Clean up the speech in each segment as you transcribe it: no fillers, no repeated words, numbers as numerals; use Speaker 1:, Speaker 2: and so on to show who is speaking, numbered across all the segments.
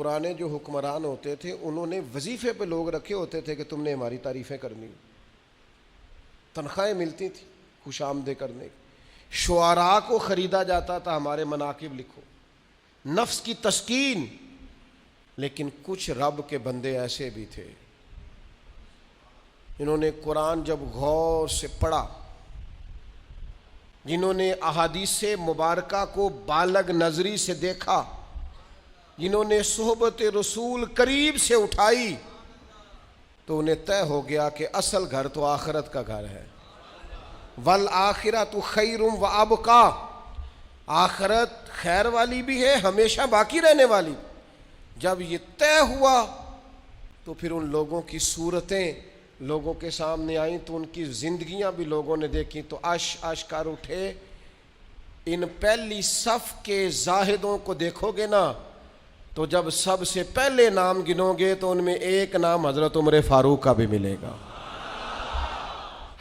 Speaker 1: پرانے جو حکمران ہوتے تھے انہوں نے وظیفے پہ لوگ رکھے ہوتے تھے کہ تم نے ہماری تعریفیں کرنی، تنخواہیں ملتی تھیں خوش آمدیں کرنے کی، شعراء کو خریدا جاتا تھا ہمارے مناقب لکھو، نفس کی تسکین۔ لیکن کچھ رب کے بندے ایسے بھی تھے جنہوں نے قرآن جب غور سے پڑھا، جنہوں نے احادیث مبارکہ کو بالغ نظری سے دیکھا، جنہوں نے صحبت رسول قریب سے اٹھائی، تو انہیں طے ہو گیا کہ اصل گھر تو آخرت کا گھر ہے۔ وَالْآخِرَةُ خَيْرٌ وَأَبْقَىٰ، آخرت خیر والی بھی ہے، ہمیشہ باقی رہنے والی۔ جب یہ طے ہوا تو پھر ان لوگوں کی صورتیں لوگوں کے سامنے آئیں، تو ان کی زندگیاں بھی لوگوں نے دیکھی، تو عش کر اٹھے۔ ان پہلی صف کے زاہدوں کو دیکھو گے نا، تو جب سب سے پہلے نام گنو گے تو ان میں ایک نام حضرت عمر فاروق کا بھی ملے گا۔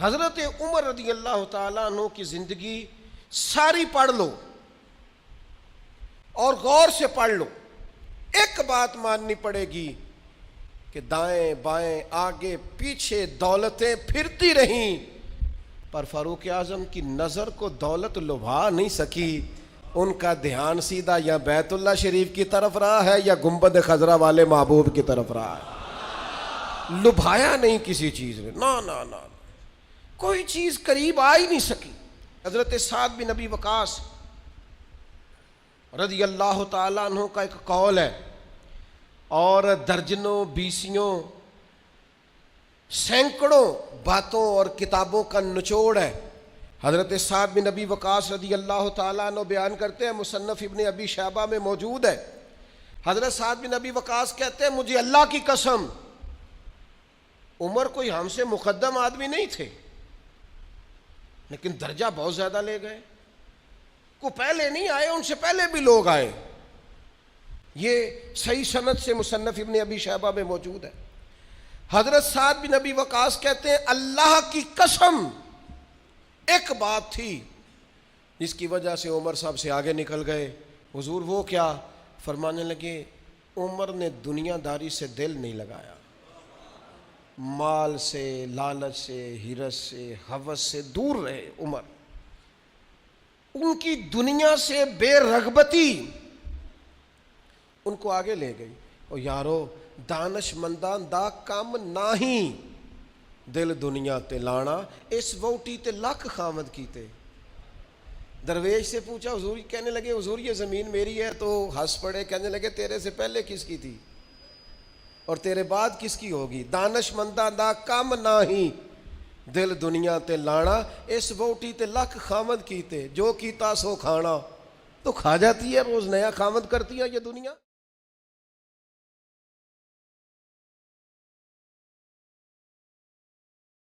Speaker 1: حضرت عمر رضی اللہ تعالیٰ عنہ کی زندگی ساری پڑھ لو اور غور سے پڑھ لو، ایک بات ماننی پڑے گی کہ دائیں بائیں آگے پیچھے دولتیں پھرتی رہیں، پر فاروق اعظم کی نظر کو دولت لبھا نہیں سکی۔ ان کا دھیان سیدھا یا بیت اللہ شریف کی طرف رہا ہے یا گنبد خضرا والے محبوب کی طرف رہا ہے، لبھایا نہیں کسی چیز نے، نہ کوئی چیز قریب آ ہی نہیں سکی۔ حضرت سعد بن ابی وقاص رضی اللہ تعالیٰ عنہ کا ایک قول ہے، اور درجنوں بیسیوں سینکڑوں باتوں اور کتابوں کا نچوڑ ہے۔ حضرت سعد بن ابی وقاص رضی اللہ تعالیٰ عنہ بیان کرتے ہیں، مصنف ابن ابی شیبہ میں موجود ہے۔ حضرت سعد بن ابی وقاص کہتے ہیں، مجھے اللہ کی قسم عمر کوئی ہم سے مقدم آدمی نہیں تھے، لیکن درجہ بہت زیادہ لے گئے، کو پہلے نہیں آئے، ان سے پہلے بھی لوگ آئے۔ یہ صحیح سند سے مصنف ابن ابی شیبہ میں موجود ہے۔ حضرت سعد بن ابی وقاص کہتے ہیں، اللہ کی قسم ایک بات تھی جس کی وجہ سے عمر صاحب سے آگے نکل گئے۔ حضور وہ کیا؟ فرمانے لگے، عمر نے دنیا داری سے دل نہیں لگایا، مال سے، لالچ سے، حرص سے، ہوس سے دور رہے عمر۔ ان کی دنیا سے بے رغبتی ان کو آگے لے گئی۔ اور یارو دانش مندان دا کام نہیں، دل دنیا تے لانا، اس ووٹی تے لکھ خامد کیتے۔ درویش سے پوچھا، حضور کہنے لگے، حضور یہ زمین میری ہے، تو ہنس پڑے، کہنے لگے تیرے سے پہلے کس کی تھی اور تیرے بعد کس کی ہوگی؟ دانش مندان دا کام نہیں، دل دنیا تے لانا، اس ووٹی تے لکھ خامد کیتے، جو کیتا سو کھانا۔ تو کھا جاتی ہے، روز نیا خامد کرتی ہے یہ دنیا۔